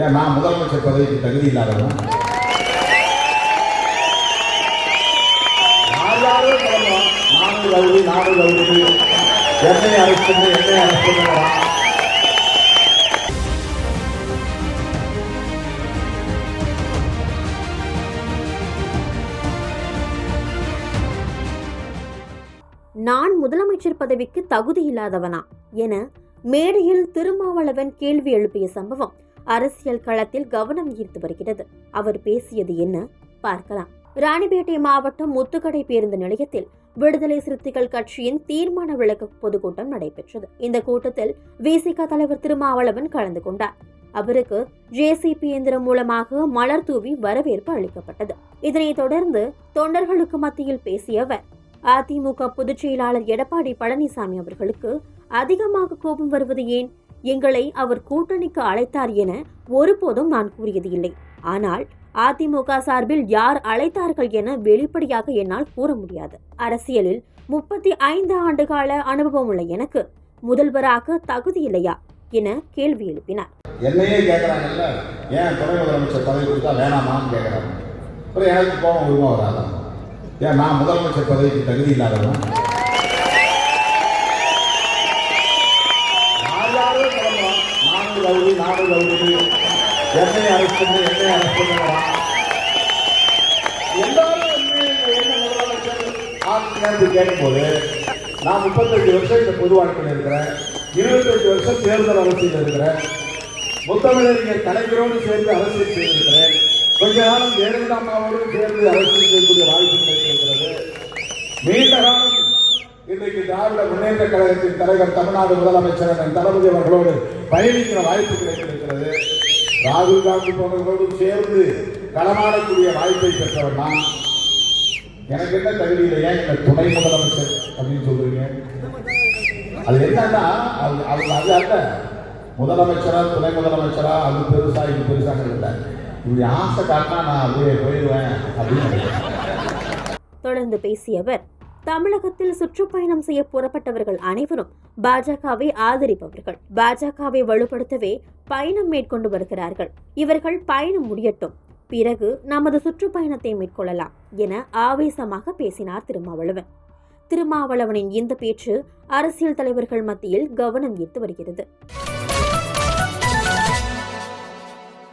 ஏன் நான் முதலமைச்சர் பதவிக்கு தகுதி இல்லாதவன்? யாரோ சொல்லலாம் நானும் ரவுடி என்னை அரசு நான் முதலமைச்சர் பதவிக்கு தகுதி இல்லாதவனா என மேடையில் திருமாவளவன் கேள்வி எழுப்பிய சம்பவம் அரசியல் களத்தில் கவனம் ஈர்த்து வருகிறது. அவர் பேசியது என்ன பார்க்கலாம். ராணிப்பேட்டை மாவட்டம் முத்துக்கடை பேருந்து நிலையத்தில் விடுதலை சிறுத்தைகள் கட்சியின் தீர்மான விளக்க பொதுக்கூட்டம் நடைபெற்றது. இந்த கூட்டத்தில் விசிக தலைவர் திருமாவளவன் கலந்து கொண்டார். அவருக்கு ஜேசிபி இயந்திரம் மூலமாக மலர் தூவி வரவேற்பு அளிக்கப்பட்டது. இதனைத் தொடர்ந்து தொண்டர்களுக்கு மத்தியில் பேசிய அவர், அதிமுக பொதுச் செயலாளர் எடப்பாடி பழனிசாமி அவர்களுக்கு அதிகமாக கோபம் வருவது ஏன்? எங்களை அவர் கூட்டணிக்கு அழைத்தார் என ஒருபோதும் நான் கூறியது இல்லை. ஆனால் அதிமுக சார்பில் யார் அழைத்தார்கள் என வெளிப்படையாக என்னால் கூற முடியாது. அரசியலில் 35 ஆண்டுகால அனுபவம் உள்ள எனக்கு முதல்வராக தகுதி இல்லையா என கேள்வி எழுப்பினார். என்னையே கேட்கறாங்கல்ல, ஏன் துணை முதலமைச்சர் பதவி கொடுத்தா வேணாமான்னு கேட்கறாங்க. அப்புறம் எனக்கு கோபம் உருவம் வராதா? ஏன் நான் முதலமைச்சர் பதவிக்கு தகுதி இல்லாதவன்? யாரோ சொல்லலாம் நானும் ரவுடி என்னை அரசு எல்லாரும் கேட்கும்போது நான் 35 வருஷம் இந்த பொது வாழ்க்கையில் இருக்கிறேன், 28 வருஷம் தேர்தல் அரசியல் இருக்கிறேன், முத்தமிழறிஞர் கலைஞரோடு சேர்ந்து அரசியல் செய்திருக்கிறேன், கொஞ்ச காலம் ஜெயலலிதாவோடு சேர்ந்து அரசியல் செய்யக்கூடிய வாய்ப்பு கிடைத்திருக்கிறது. நீண்ட காலம் இன்றைக்கு திராவிட முன்னேற்ற கழகத்தின் தலைவர் தமிழ்நாடு முதலமைச்சர் தளபதி அவர்களோடு பயணிக்கிற வாய்ப்பு கிடைத்திருக்கிறது. ராகுல் காந்தி போன்றவர்களோடு சேர்ந்து களமாடக்கூடிய வாய்ப்பை பெற்றவர் நான். எனக்கு என்ன தகுதி இல்லையா இந்த துணை முதலமைச்சர் அப்படின்னு சொல்றீங்க? அது என்னன்னா அது அல்ல, முதலமைச்சரா துணை முதலமைச்சரா அது பெருசா இது பெருசாக இல்லை. இப்படி ஆசை காட்டினா நான் அப்படியே போயிடுவேன் அப்படின்னு. தொடர்ந்து பேசிய அவர், தமிழகத்தில் சுற்றுப்பயணம் செய்ய புறப்பட்டவர்கள் அனைவரும் பாஜகவை ஆதரிப்பவர்கள். பாஜகவை வலுப்படுத்தவே பயணம் மேற்கொண்டு வருகிறார்கள். இவர்கள் பயணம் முடியட்டும், பிறகு நமது சுற்றுப்பயணத்தை மேற்கொள்ளலாம் என ஆவேசமாக பேசினார் திருமாவளவன். திருமாவளவனின் இந்த பேச்சு அரசியல் தலைவர்கள் மத்தியில் கவனம் ஈர்த்து வருகிறது.